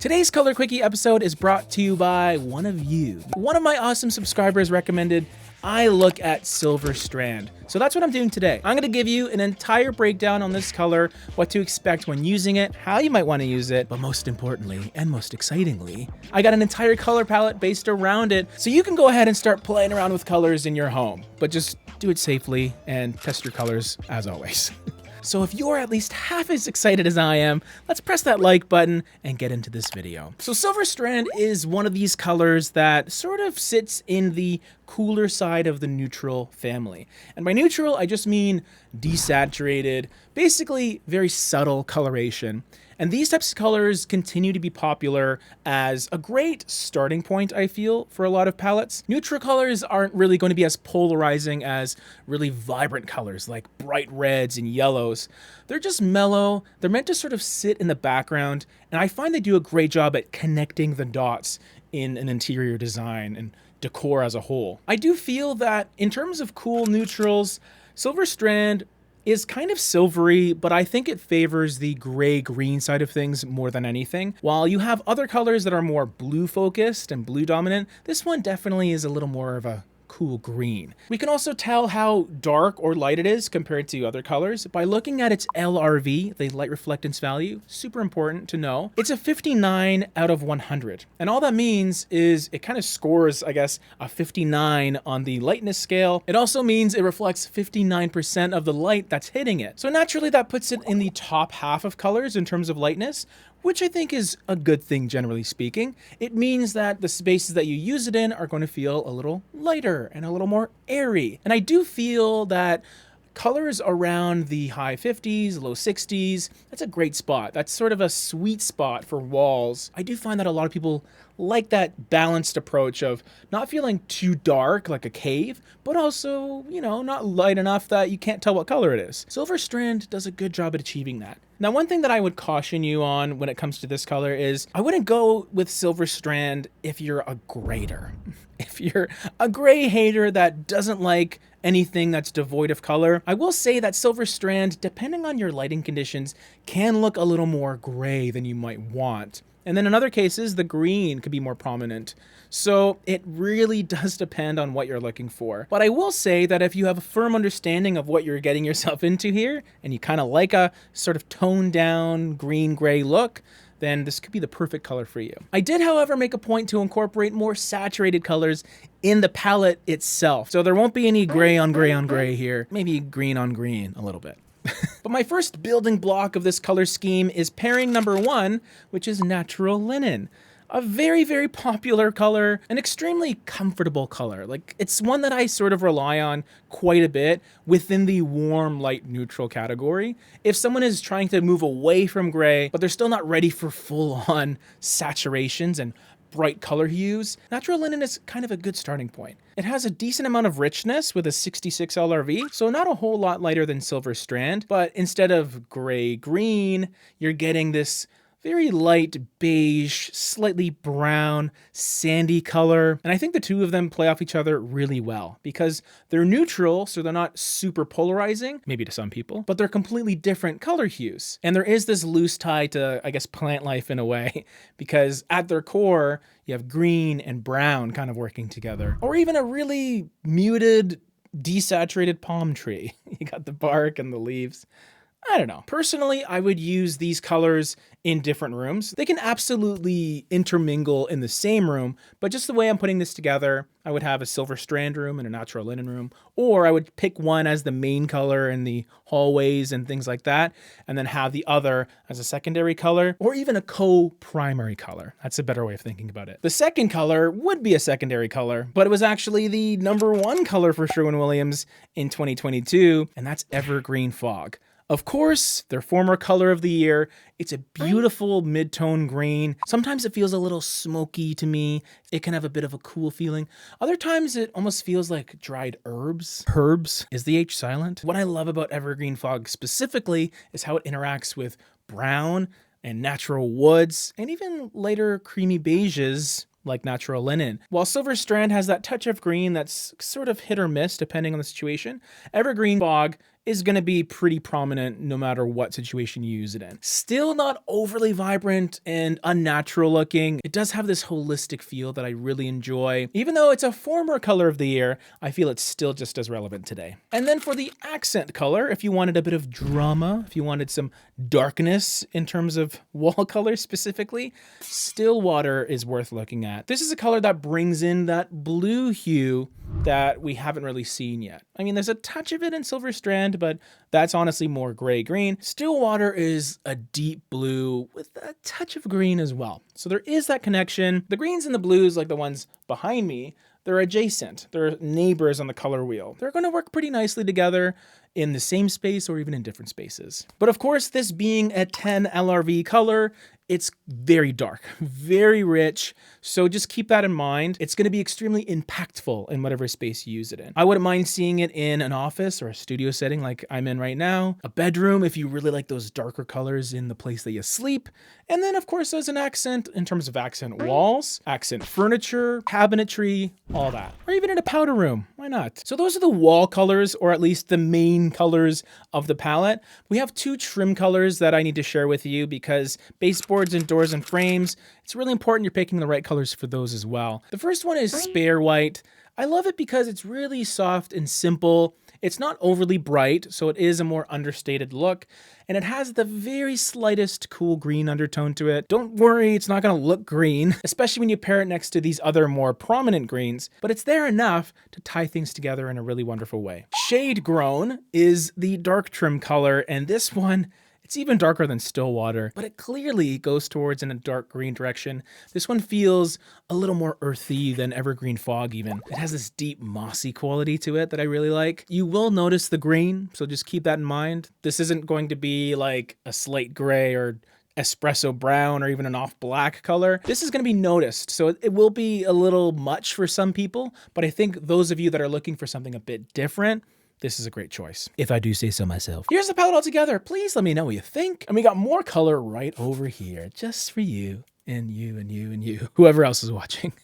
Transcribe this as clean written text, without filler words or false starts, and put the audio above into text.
Today's Color Quickie episode is brought to you by one of you. One of my awesome subscribers recommended I look at Silver Strand. So that's what I'm doing today. I'm gonna give you an entire breakdown on this color, what to expect when using it, how you might wanna use it, but most importantly, and most excitingly, I got an entire color palette based around it, so you can go ahead and start playing around with colors in your home, but just do it safely and test your colors as always. So if you're at least half as excited as I am, let's press that like button and get into this video. So Silver Strand is one of these colors that sort of sits in the cooler side of the neutral family. And by neutral, I just mean desaturated, basically very subtle coloration. And these types of colors continue to be popular as a great starting point, I feel, for a lot of palettes. Neutral colors aren't really going to be as polarizing as really vibrant colors like bright reds and yellows. They're just mellow. They're meant to sort of sit in the background. And I find they do a great job at connecting the dots in an interior design and decor as a whole. I do feel that in terms of cool neutrals, Silver Strand is kind of silvery, but I think it favors the gray-green side of things more than anything. While you have other colors that are more blue-focused and blue-dominant, this one definitely is a little more of a cool green. We can also tell how dark or light it is compared to other colors by looking at its LRV, the light reflectance value. Super important to know. It's a 59 out of 100. And all that means is it kind of scores, I guess, a 59 on the lightness scale. It also means it reflects 59% of the light that's hitting it. So naturally that puts it in the top half of colors in terms of lightness, which I think is a good thing generally speaking. It means that the spaces that you use it in are going to feel a little lighter and a little more airy. And I do feel that colors around the high 50s, low 60s, that's a great spot. That's sort of a sweet spot for walls. I do find that a lot of people like that balanced approach of not feeling too dark like a cave, but also, you know, not light enough that you can't tell what color it is. Silver Strand does a good job at achieving that. Now, one thing that I would caution you on when it comes to this color is I wouldn't go with Silver Strand if you're a grader. If you're a gray hater that doesn't like anything that's devoid of color, I will say that Silver Strand, depending on your lighting conditions, can look a little more gray than you might want. And then in other cases, the green could be more prominent. So it really does depend on what you're looking for. But I will say that if you have a firm understanding of what you're getting yourself into here, and you kind of like a sort of toned down green-gray look, then this could be the perfect color for you. I did, however, make a point to incorporate more saturated colors in the palette itself. So there won't be any gray on gray on gray here. Maybe green on green a little bit. But my first building block of this color scheme is pairing number one, which is natural linen. A very, very popular color, an extremely comfortable color. Like, it's one that I sort of rely on quite a bit within the warm, light, neutral category. If someone is trying to move away from gray, but they're still not ready for full-on saturations and bright color hues, natural linen is kind of a good starting point. It has a decent amount of richness with a 66 LRV, so not a whole lot lighter than Silver Strand, but instead of gray-green, you're getting this very light beige, slightly brown, sandy color. And I think the two of them play off each other really well because they're neutral, so they're not super polarizing, maybe to some people, but they're completely different color hues. And there is this loose tie to, I guess, plant life in a way, because at their core, you have green and brown kind of working together. Or even a really muted, desaturated palm tree. You got the bark and the leaves. I don't know. Personally, I would use these colors in different rooms. They can absolutely intermingle in the same room, but just the way I'm putting this together, I would have a Silver Strand room and a natural linen room, or I would pick one as the main color in the hallways and things like that, and then have the other as a secondary color, or even a co-primary color. That's a better way of thinking about it. The second color would be a secondary color, but it was actually the #1 color for Sherwin Williams in 2022, and that's Evergreen Fog. Of course, their former color of the year. It's a beautiful mid-tone green. Sometimes it feels a little smoky to me. It can have a bit of a cool feeling. Other times it almost feels like dried herbs. Herbs. Is the H silent? What I love about Evergreen Fog specifically is how it interacts with brown and natural woods and even lighter creamy beiges like natural linen. While Silver Strand has that touch of green that's sort of hit or miss depending on the situation, Evergreen Fog is going to be pretty prominent no matter what situation you use it in. Still not overly vibrant and unnatural looking. It does have this holistic feel that I really enjoy. Even though it's a former color of the year, I feel it's still just as relevant today. And then for the accent color, if you wanted a bit of drama, if you wanted some darkness in terms of wall color specifically, Stillwater is worth looking at. This is a color that brings in that blue hue that we haven't really seen yet. I mean, there's a touch of it in Silver Strand, but that's honestly more gray-green. Stillwater is a deep blue with a touch of green as well. So there is that connection. The greens and the blues, like the ones behind me, they're adjacent. They're neighbors on the color wheel. They're going to work pretty nicely together in the same space or even in different spaces. But of course, this being a 10 LRV color, it's very dark, very rich. So just keep that in mind. It's going to be extremely impactful in whatever space you use it in. I wouldn't mind seeing it in an office or a studio setting like I'm in right now, a bedroom if you really like those darker colors in the place that you sleep. And then of course, as an accent in terms of accent walls, accent furniture, cabinetry, all that. Or even in a powder room, why not? So those are the wall colors, or at least the main colors of the palette. We have two trim colors that I need to share with you because baseboards and doors and frames, it's really important you're picking the right colors for those as well. The first one is Spare White. I love it because it's really soft and simple. It's not overly bright, so it is a more understated look, and it has the very slightest cool green undertone to it. Don't worry, it's not going to look green, especially when you pair it next to these other more prominent greens, but it's there enough to tie things together in a really wonderful way. Shade Grown is the dark trim color, and this one, it's even darker than Stillwater, but it clearly goes towards in a dark green direction. This one feels a little more earthy than Evergreen Fog even. It has this deep mossy quality to it that I really like. You will notice the green, so just keep that in mind. This isn't going to be like a slate gray or espresso brown or even an off black color. This is going to be noticed, so it will be a little much for some people, but I think those of you that are looking for something a bit different, this is a great choice, if I do say so myself. Here's the palette all together. Please let me know what you think. And we got more color right over here, just for you and you and you and you, whoever else is watching.